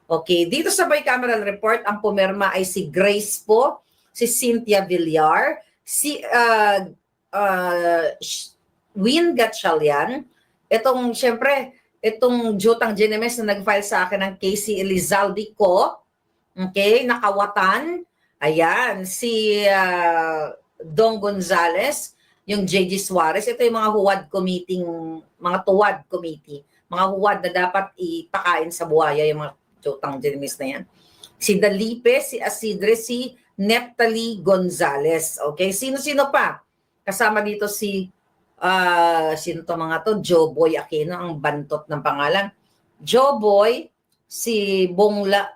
Okay, dito sa bicameral report, ang pumirma ay si Grace po, si Cynthia Villar, si Win Gatchalian, itong Jutang Ginemes na nag-file sa akin ng Casey Elizalde ko, okay, nakawatan, ayan, si Dong Gonzales, yung JG Suarez, ito yung mga huwad committee, mga tuwad committee, mga huwad na dapat ipakain sa buhaya, yung mga Jutang Ginemes na yan. Si Dalipe, si Asidre, si Neptali Gonzales. Okay, sino-sino pa? Kasama dito si sino to mga to? Joboy Aquino, ang bantot ng pangalan. Joboy, si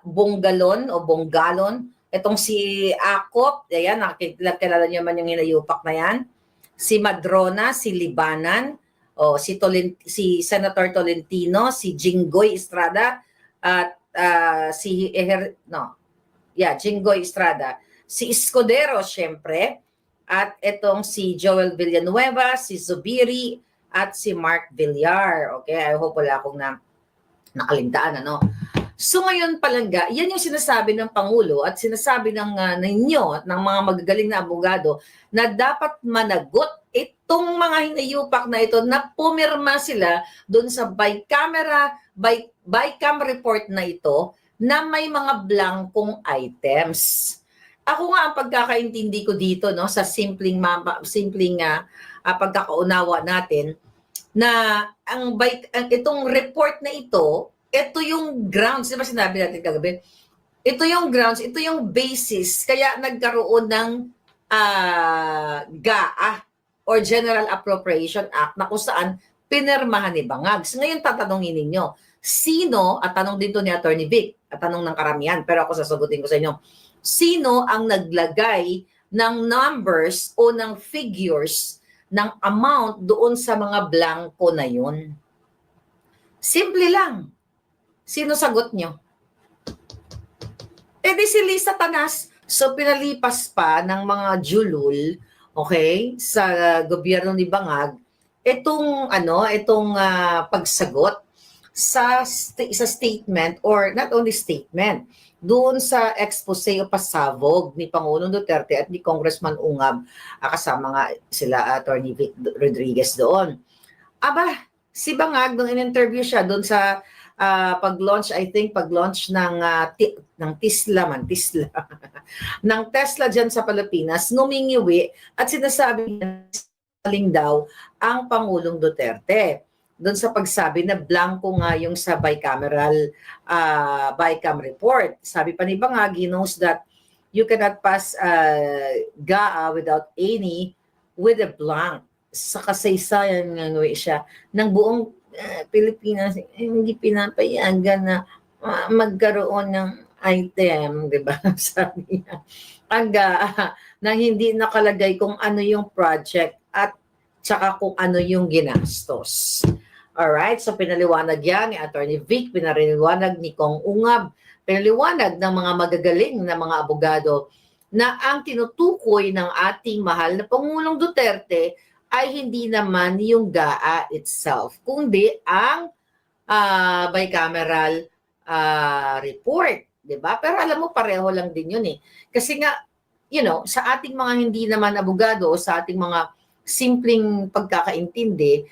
Bonggalon o Bonggalon, itong si Akop, ayan, kilala niyo man yung hinayupak na yan. Si Madrona, si Libanan, o si Senator Tolentino, si Jinggoy Estrada, at Jinggoy Estrada, si Escudero syempre, at itong si Joel Villanueva, si Zubiri, at si Mark Villar. Okay, I hope wala akong nakaligtaan, ano. So ngayon palangga, yan yung sinasabi ng Pangulo at sinasabi ninyo, ng mga magagaling na abogado, na dapat managot itong mga hinayupak na ito na pumirma sila doon sa BICAM report na ito na may mga blankong items. Ako nga ang pagkakaintindi ko dito, no, sa simpleng pagkakaunawa natin, na itong report na ito yung grounds, di ba sinabi natin kagabi? Ito yung grounds, ito yung basis, kaya nagkaroon ng GAA or General Appropriation Act na kung saan pinirmahan ni Bangag. So ngayon tatanungin ninyo, sino, at tanong din to ni Attorney Vic, at tanong ng karamihan, pero ako sasagutin ko sa inyo, sino ang naglagay ng numbers o ng figures ng amount doon sa mga blanco na yun? Simple lang. Sino sagot nyo? Eh di si Lisa Tanas. So pinalipas pa ng mga julul, okay, sa gobyerno ni Bangag, itong pagsagot sa statement, or not only statement, doon sa expose o pasabog ni Pangulong Duterte at ni Congressman Ungab, kasama nga sila Attorney Vic Rodriguez doon. Aba, si Bangag, nung in-interview siya doon sa pag-launch ng Tesla ng Tesla dyan sa Pilipinas, numingiwi at sinasabi niya daw ang Pangulong Duterte doon sa pagsabi na blanco nga yung sa BICAM report. Sabi pa ni Bangag, he knows that you cannot pass GAA without any with a blank. Sa kasaysayan nga siya ng buong Pilipinas, hindi pinapayagan na magkaroon ng item, di ba? Sabi niya, na hindi nakalagay kung ano yung project at saka kung ano yung ginastos. Alright, so pinaliwanag yan ni Attorney Vic, pinaliwanag ni Kong Ungab, pinaliwanag ng mga magagaling na mga abogado na ang tinutukoy ng ating mahal na Pangulong Duterte ay hindi naman yung GAA itself, kundi ang bicameral report, di ba? Pero alam mo, pareho lang din yun eh. Kasi nga, sa ating mga hindi naman abogado o sa ating mga simpleng pagkakaintindi,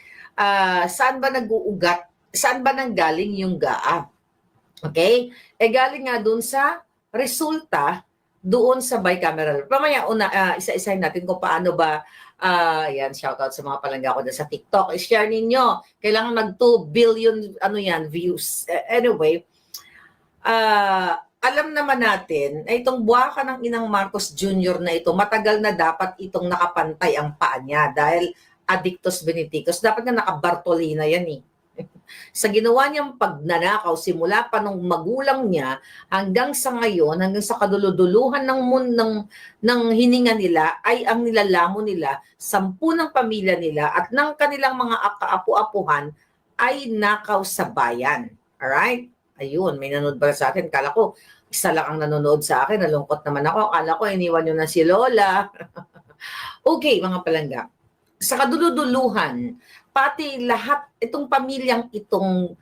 saan ba nanggaling yung GAA? Okay? Galing nga doon sa resulta doon sa bicameral. Pamaya, isa-isahin natin kung paano ba. Yan, shoutout sa mga palangga ko sa TikTok. I-share ninyo. Kailangan mag 2 billion views. Anyway, alam naman natin na itong buwaka ng Inang Marcos Jr. na ito, matagal na dapat itong nakapantay ang paa niya dahil addictus beneficus. Dapat na nakabartolina yan eh. Sa ginawa niyang pagnanakaw, simula pa nung magulang niya hanggang sa ngayon, hanggang sa kaduluduluhan ng hininga nila, ay ang nilalamon nila, 10 ng pamilya nila at ng kanilang mga kaapu-apuhan ay nakaw sa bayan. Alright? Ayun, may nanonood ba sa akin? Kala ko, isa lang ang nanonood sa akin. Nalungkot naman ako. Kala ko, iniwan nyo na si Lola. Okay, mga palangga. Sa kaduluduluhan, pati lahat, itong pamilyang itong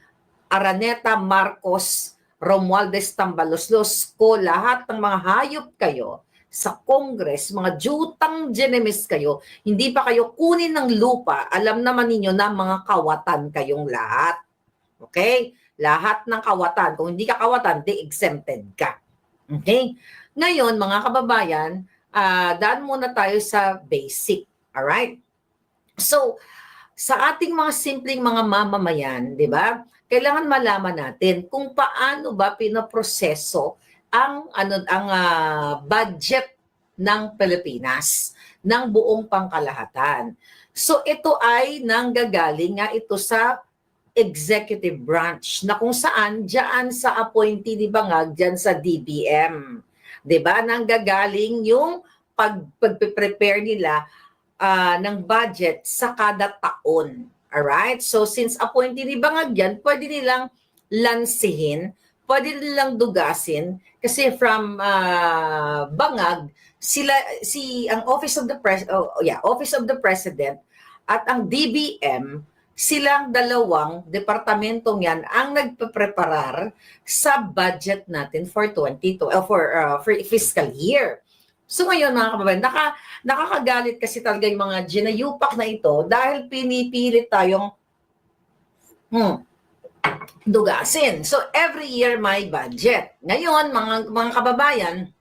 Araneta Marcos Romualdez Tambaloslos ko, lahat ng mga hayop kayo sa Congress, mga jutang genemis kayo, hindi pa kayo kunin ng lupa, alam naman ninyo na mga kawatan kayong lahat. Okay? Lahat ng kawatan. Kung hindi ka kawatan, di exempted ka. Okay? Ngayon, mga kababayan, daan muna tayo sa basic. Alright? So, sa ating mga simpleng mga mamamayan, di ba? Kailangan malaman natin kung paano ba pinoproseso ang budget ng Pilipinas ng buong pangkalahatan. So ito ay nanggagaling nga ito sa executive branch na kung saan diyan sa appointee ni Bangag diyan sa DBM. 'Di ba? Nanggagaling yung pagpe-prepare nila ng budget sa kada taon. Alright? So since appointee ni Bangag yan, pwede nilang lansihin, pwede nilang dugasin, kasi from Bangag, ang Office of the President at ang DBM, silang dalawang departamentong yan ang nagpe-preparar sa budget natin for for fiscal year. So ngayon mga kababayan, nakakagalit kasi talaga yung mga ginayupak na ito dahil pinipilit tayong dugasin. So every year may budget. Ngayon mga kababayan,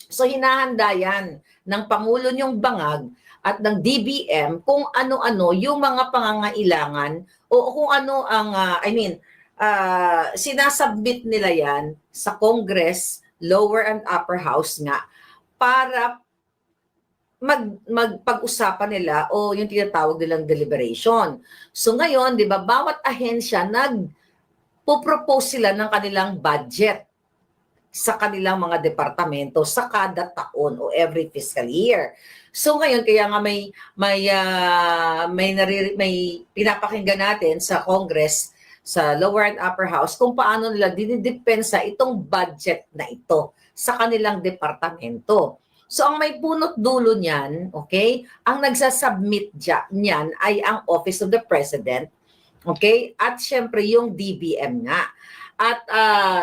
so hinahanda yan ng Pangulo niyong Bangag at ng DBM kung ano-ano yung mga pangangailangan o kung ano ang sinasubmit nila yan sa Congress, lower and upper house nga para magpag-usapan nila o yung tinatawag nilang deliberation. So ngayon, 'di ba, bawat ahensya nagpo-propose sila ng kanilang budget sa kanilang mga departamento sa kada taon o every fiscal year. So ngayon kaya nga may pinapakinggan natin sa Congress, sa lower and upper house kung paano nila dinidepensa itong budget na ito sa kanilang departamento. So ang may punot dulo niyan, okay, ang nagsasubmit niyan ay ang Office of the President, okay, at syempre yung DBM nga. At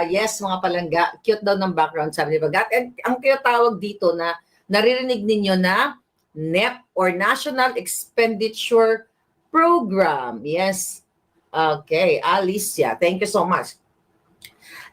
yes, mga palangga, cute daw ng background, sabi ni Bagat. And ang tinatawag dito na naririnig ninyo na NEP or National Expenditure Program. Yes. Okay, Alicia, thank you so much.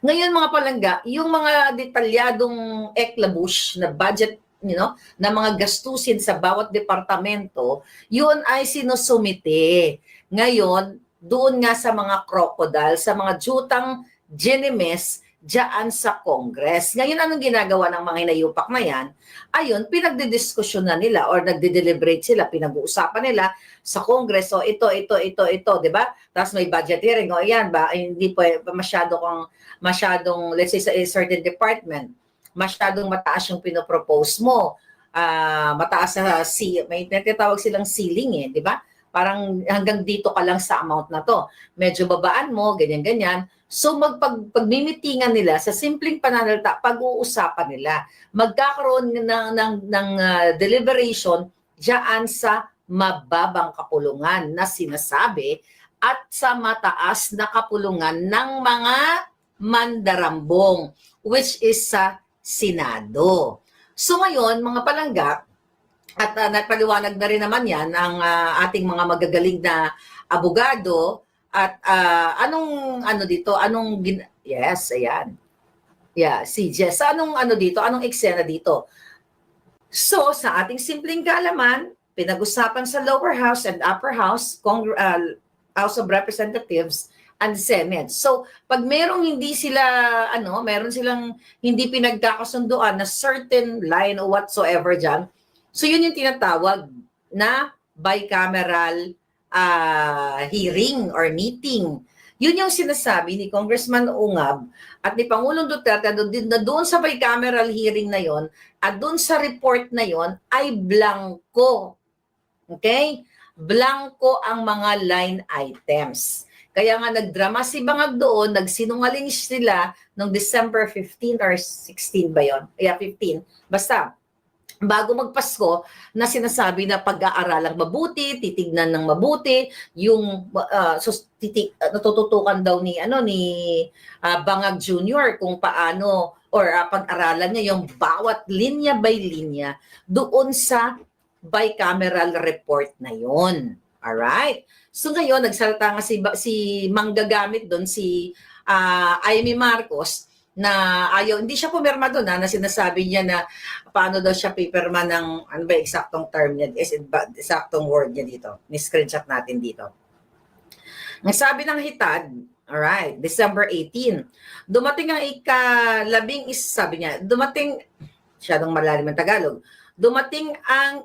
Ngayon mga palangga, yung mga detalyadong eklabush na budget, na mga gastusin sa bawat departamento, yun ay sinusumite. Ngayon, doon nga sa mga crocodile, sa mga jutang genemes diyan sa Congress. Ngayon, anong ginagawa ng mga hinayupak na yan? Ayun, pinagdidiskusyon na nila or nagde-deliberate sila, pinag-uusapan nila sa Congress. So, ito, di ba? Tapos may budget hearing. O, yan ba? Hindi po masyadong, let's say, sa a certain department, masyadong mataas yung pinopropose mo. Mataas na, may tinatawag silang ceiling di ba? Parang hanggang dito ka lang sa amount na to. Medyo babaan mo, ganyan-ganyan. So pagmimitingan nila sa simpleng pananalita, pag-uusapan nila, magkakaroon ng deliberation diyan sa mababang kapulungan na sinasabi at sa mataas na kapulungan ng mga mandarambong, which is sa Senado. So ngayon, mga palangga, at napaliwanag na rin naman yan ang ating mga magagaling na abogado. At yes, ayan. Yeah, si Jess. Anong eksena dito? So, sa ating simpleng kaalaman, pinag-usapan sa lower house and upper house, House of Representatives and Senate. So, pag meron silang hindi pinagkakasunduan na certain line or whatsoever dyan, so yun yung tinatawag na bicameral hearing or meeting. Yun yung sinasabi ni Congressman Ungab at ni Pangulong Duterte na doon sa bicameral hearing na yon at doon sa report na yon ay blanco. Okay? Blanco ang mga line items. Kaya nga nagdrama si Bangag doon, nagsinungaling sila noong December 15 or 16 ba yon? Yeah, 15. Basta, bago magpasko na sinasabi na pag-aaralang mabuti, titignan ng mabuti, yung natututukan daw ni Bangag Jr. kung paano or pag-aralan niya yung bawat linya by linya doon sa bicameral report na yon. Alright? So ngayon, nagsalita nga si manggagamit doon, si Amy Marcos, na ayaw, hindi siya pumirma doon na sinasabi niya na paano daw siya pipirma ng, ano ba eksaktong term niya, eksaktong word niya dito. Ni-screenshot natin dito. Ang sabi ng Hitad, alright, December 18, dumating ang sabi niya, dumating, siyadong malalim ang Tagalog, dumating ang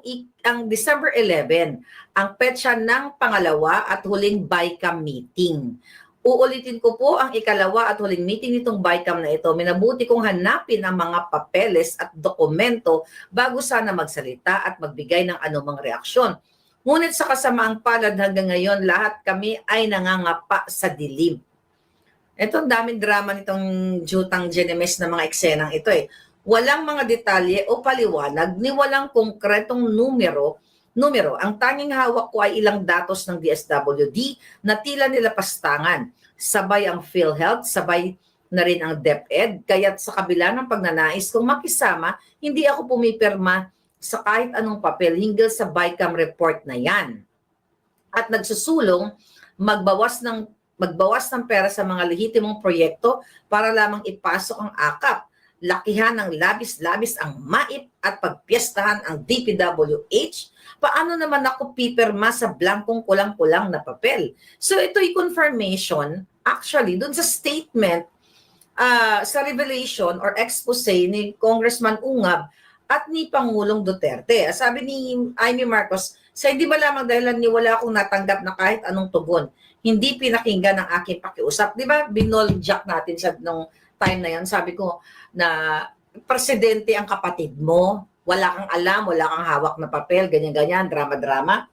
December 11, ang petsa ng pangalawa at huling BICAM meeting. Uulitin ko po ang ikalawa at huling meeting nitong BICAM na ito. Minabuti kong hanapin ang mga papeles at dokumento bago sana magsalita at magbigay ng anumang reaksyon. Ngunit sa kasamaang palad hanggang ngayon, lahat kami ay nangangapa sa dilim. Ito, ang daming drama nitong Jutang Genemes na mga eksenang ito eh. Walang mga detalye o paliwanag ni walang konkretong numero. Ang tanging hawak ko ay ilang datos ng DSWD na tila nila pastangan. Sabay ang PhilHealth, sabay na rin ang DepEd. Kaya't sa kabila ng pagnanais kong makisama, hindi ako pumipirma sa kahit anong papel hinggil sa BICAM report na yan. At nagsusulong magbawas ng pera sa mga lehitimong proyekto para lamang ipasok ang AKAP. Lakihan ng labis-labis ang MAIP at pagpiestahan ang DPWH, paano naman ako pipirma sa blankong kulang-kulang na papel? So ito'y confirmation, actually, dun sa statement, sa revelation or expose ni Congressman Ungab at ni Pangulong Duterte. Sabi ni Amy Marcos, sa hindi ba lamang dahilan ni wala akong natanggap na kahit anong tugon, hindi pinakinggan ang aking pakiusap. Di ba, binoljak natin sa nung time na yan, sabi ko na presidente ang kapatid mo, wala kang alam, wala kang hawak na papel, ganyan-ganyan, drama-drama.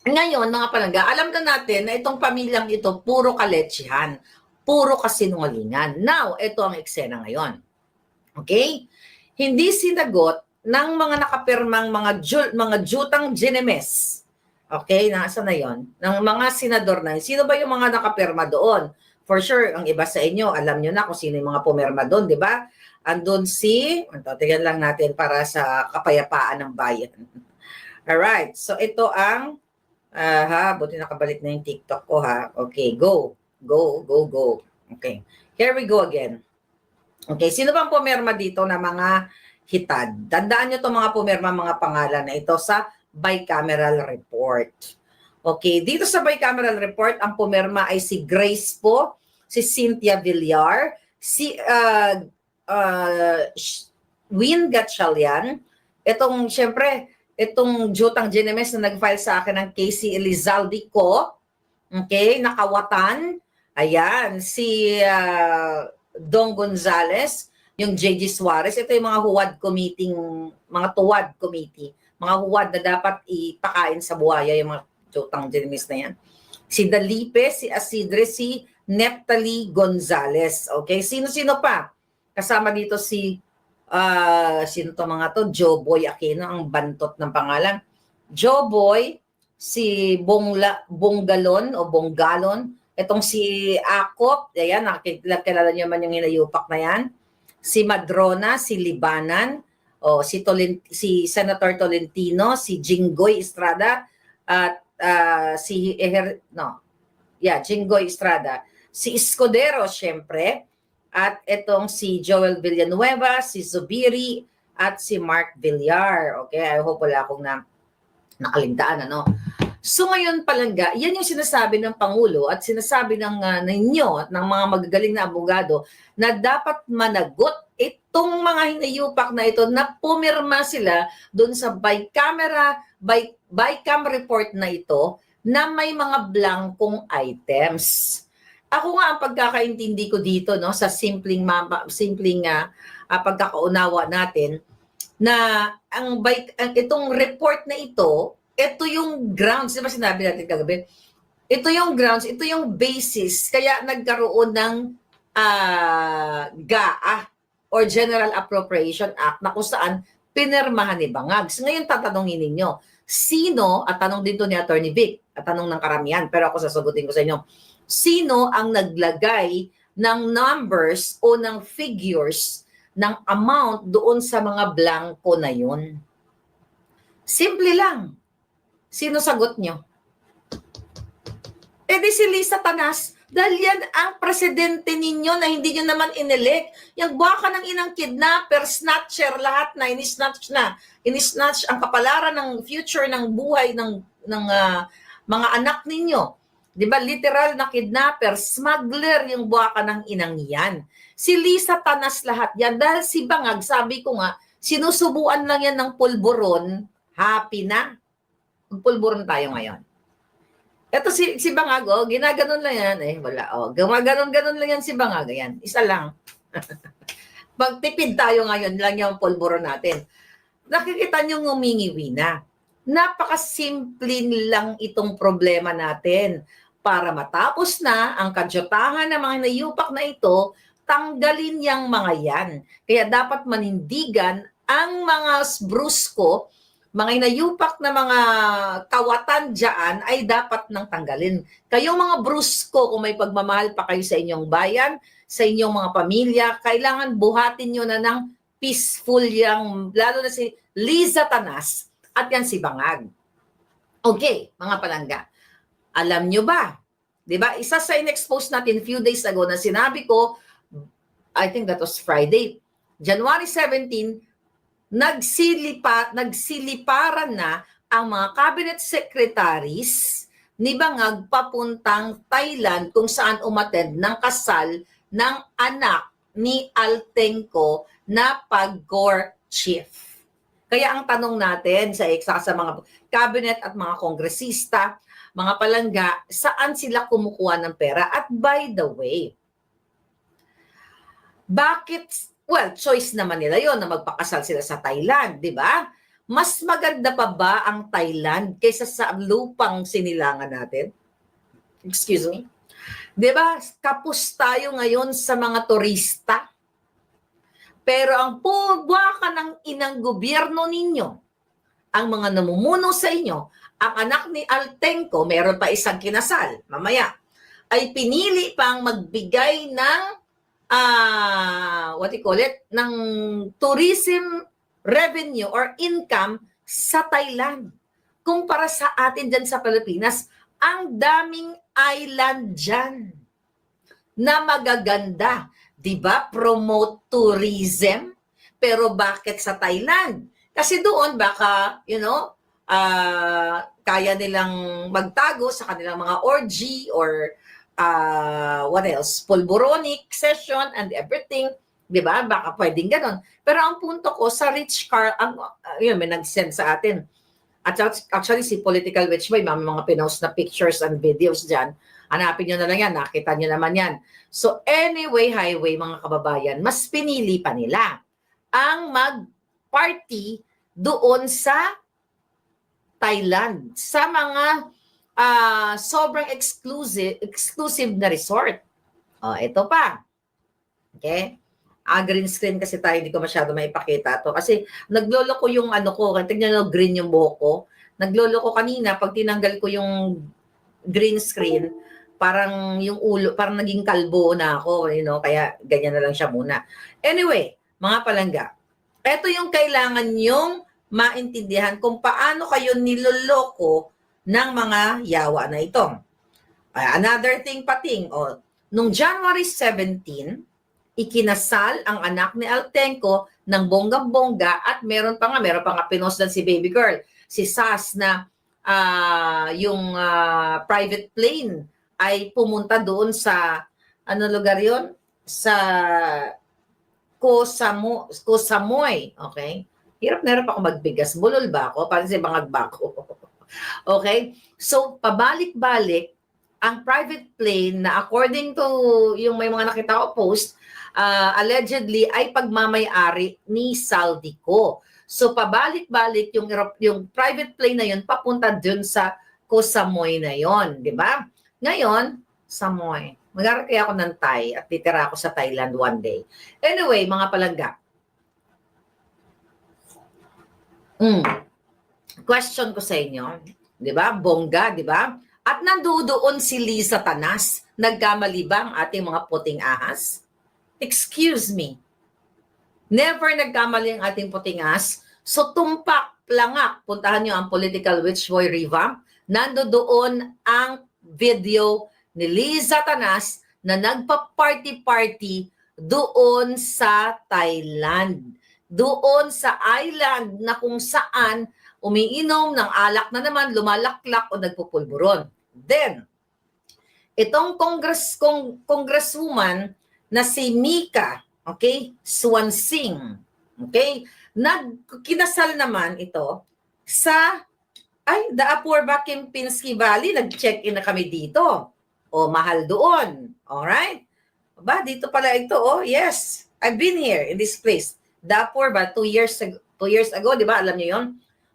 Ngayon, mga palangga, alam na natin na itong pamilyang ito, puro kaletsihan, puro kasinungalingan. Now, ito ang eksena ngayon. Okay? Hindi sinagot ng mga nakapirmang mga Jutang Genemes. Okay? Nasaan na yon? Ng mga senador na yun. Sino ba yung mga nakapirma doon? For sure, ang iba sa inyo, alam nyo na kung sino yung mga pumirma doon, di ba? Andun tingnan lang natin para sa kapayapaan ng bayan. Alright, so ito ang, buti nakabalik na yung TikTok ko ha. Okay, go. Okay, here we go again. Okay, sino bang pumirma dito na mga hitad? Tandaan nyo itong mga pumirma, mga pangalan na ito sa bicameral report. Okay, dito sa bicameral report, ang pumirma ay si Grace po, si Cynthia Villar, si Win Gatchalian, itong Jutang Genemes na nag-file sa akin ng Casey Elizalde ko, okay, nakawatan, ayan, si Dong Gonzales, yung J.G. Suarez, ito yung mga tuwad committee, mga huwad na dapat ipakain sa buhaya, yung mga Jutang Genemes na yan. Si Dalipe, si Asidre, si Neptali Gonzales. Okay, sino-sino pa? Kasama dito si, sino to mga to? Joboy Aquino, ang bantot ng pangalan. Joboy, si Bonggalon, itong si Akop, ayan, kilala niyo man yung hinayupak na yan. Si Madrona, si Libanan, si Senator Tolentino, si Jinggoy Estrada, at Jinggoy Estrada, si Escudero syempre, at itong si Joel Villanueva, si Zubiri, at si Mark Villar. Okay, I hope wala akong nakaligtaan, ano. So ngayon palangga, yan yung sinasabi ng Pangulo at sinasabi ninyo at ng mga magagaling na abogado na dapat managot itong mga hinayupak na ito na pumirma sila doon sa BICAM report na ito na may mga blankong items. Ako nga ang pagkakaintindi ko dito, no, sa simpleng pagkakaunawa natin na itong report na ito yung grounds, diba sinabi natin kagabi? Ito yung grounds, ito yung basis kaya nagkaroon ng GAA or General Appropriation Act na kung saan pinirmahan ni Bangag. So ngayon tatanungin ninyo, sino, at tanong din to ni Attorney Vic, at tanong ng karamihan, pero ako sasagutin ko sa inyo, sino ang naglagay ng numbers o ng figures ng amount doon sa mga blanco na yun? Simple lang. Sino sagot nyo? Eh di si Lisa Tanas, dahil yan ang presidente ninyo na hindi nyo naman inelect. Yung baka ng inang kidnapper, snatcher, lahat na, inisnatch na. Inisnatch ang kapalaran ng future ng buhay ng mga anak ninyo. Di ba? Literal na kidnapper, smuggler yung baka ng inang yan. Si Lisa Tanas lahat yan. Dahil si Bangag, sabi ko nga, sinusubuan lang yan ng pulburon, happy na. Magpulburon tayo ngayon. Ito si Bangag, ginaganon lang yan. Wala. Gumaganon-ganon lang yan si Bangag. Yan. Isa lang. Magtipid tayo ngayon lang yung pulburo natin. Nakikita nyo ngumingiwi na. Napakasimple lang itong problema natin. Para matapos na ang kadyatahan ng mga nayupak na ito, tanggalin yung mga yan. Kaya dapat manindigan ang mga brusko, mga inayupak na mga kawatan dyan ay dapat nang tanggalin. Kayong mga brusko, kung may pagmamahal pa kayo sa inyong bayan, sa inyong mga pamilya, kailangan buhatin nyo na ng peaceful yang, lalo na si Liza Tanas at yan si Bangag. Okay, mga palangga. Alam nyo ba? Diba? Isa sa in-expose natin few days ago na sinabi ko, I think that was Friday, January 17, nagsiliparan na ang mga cabinet secretaries ni Bangag papuntang Thailand kung saan umattend ng kasal ng anak ni Altenco na pag-Corps chief. Kaya ang tanong natin sa mga cabinet at mga kongresista, mga palangga, saan sila kumukuha ng pera? At by the way, bakit? Well, choice naman nila yon na magpakasal sila sa Thailand, di ba? Mas maganda pa ba ang Thailand kaysa sa lupang sinilangan natin? Excuse me? Di ba? Kapos tayo ngayon sa mga turista. Pero ang pubwaka ng inang gobyerno ninyo, ang mga namumuno sa inyo, ang anak ni Altenco, meron pa isang kinasal, mamaya, ay pinili pang magbigay ng ng tourism revenue or income sa Thailand. Kumpara sa atin dyan sa Pilipinas, ang daming island dyan na magaganda. Diba? Promote tourism. Pero bakit sa Thailand? Kasi doon baka, kaya nilang magtago sa kanilang mga orgy or what else? Pulboronic session and everything. Diba? Baka pwedeng ganon. Pero ang punto ko, sa Rich Carl, may nag-send sa atin. At actually, si Political Witch Boy, may mga pinost na pictures and videos dyan. Hanapin nyo na lang yan. Nakita nyo naman yan. So anyway, highway, mga kababayan, mas pinili pa nila ang mag-party doon sa Thailand. Sa mga sobrang exclusive na resort. Ito pa. Okay? Green screen kasi tayo, hindi ko masyado maipakita to. Kasi nagloloko yung ko, tignan nyo green yung buhok ko. Nagloloko kanina, pag tinanggal ko yung green screen, parang yung ulo, parang naging kalbo na ako, kaya ganyan na lang siya muna. Anyway, mga palangga, ito yung kailangan nyong maintindihan kung paano kayo niloloko ng mga yawa na ito. Another thing pating, nung January 17, ikinasal ang anak ni Altenco ng bonggang-bongga at meron pa nga pinost si baby girl, si Sas na yung private plane ay pumunta doon sa, lugar yon? Sa Koh Samui, okay? Hirap na hirap ako magbigas. Bulol ba ako? Parang si Bangag ba ako? Okay? So, pabalik-balik, ang private plane na according to yung may mga nakita ko post, allegedly ay pagmamay-ari ni Saldico. So, pabalik-balik yung private plane na yun papunta dun sa Koh Samui na yon, di ba? Ngayon, Samui. Mag-aaral kaya ako ng Thai at titira ako sa Thailand one day. Anyway, mga palangga. Question ko sa inyo, di ba? Bongga, di ba? At nandoon si Liza Tanas. Nagkamali ba ang ating mga puting ahas? Excuse me. Never nagkamali ang ating puting ahas. So tumpak, plangak, puntahan nyo ang Political Witch Boy Revamp. Nandoon ang video ni Liza Tanas na nagpa-party-party doon sa Thailand. Doon sa island na kung saan umiinom ng alak na naman, lumalaklak o nagpupulburon. Then, itong congresswoman na si Mika, okay, Swansing, okay, kinasal naman ito sa, the Upper Kempinski Valley, nag-check-in na kami dito. O, mahal doon. Alright? Dito pala ito, yes. I've been here in this place. The Upper 2 years ago, di ba? Alam niyo yon.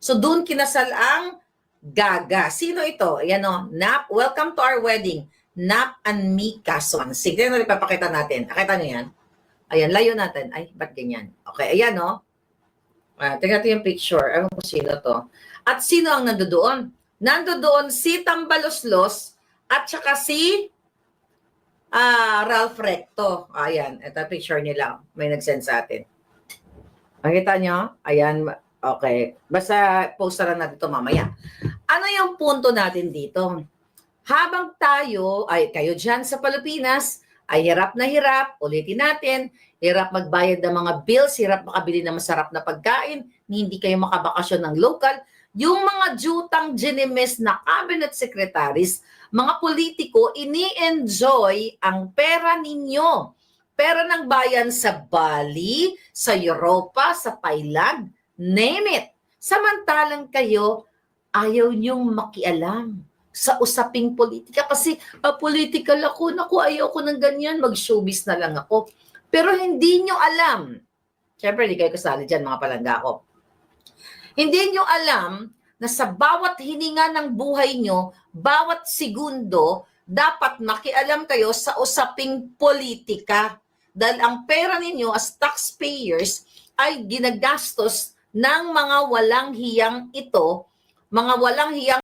So, doon kinasal ang Gaga. Sino ito? Ayan Nap. Welcome to our wedding. Nap and Mika Swansing. Tignan natin, ipapakita natin. Nakita niyo yan? Ayan, layo natin. Ay, ba't ganyan? Okay, ayan tingnan natin yung picture. Ewan ko sino to. At sino ang nandoon? Nandoon si Tambaloslos at saka si Ralph Recto. Ayan, ito picture nila. May nag-send sa atin. Nakita nyo? Ayan, okay. Basta posteran natin ito mamaya. Ano yung punto natin dito? Habang tayo, kayo dyan sa Pilipinas, ay hirap na hirap, ulitin natin, hirap magbayad ng mga bills, hirap makabili ng masarap na pagkain, hindi kayo makabakasyon ng local, yung mga jutang ginimis na cabinet secretaries, mga politiko, ini-enjoy ang pera ninyo. Pera ng bayan sa Bali, sa Europa, sa Thailand, name it. Samantalang kayo, ayaw niyong makialam sa usaping politika kasi political ako, naku, ayaw ko ng ganyan, mag-showbiz na lang ako. Pero hindi niyo alam, syempre hindi kayo kasali dyan mga palangga ko, hindi niyo alam na sa bawat hininga ng buhay niyo, bawat segundo, dapat makialam kayo sa usaping politika. Dahil ang pera ninyo as taxpayers ay ginagastos ng mga walang hiyang ito, mga walang hiyang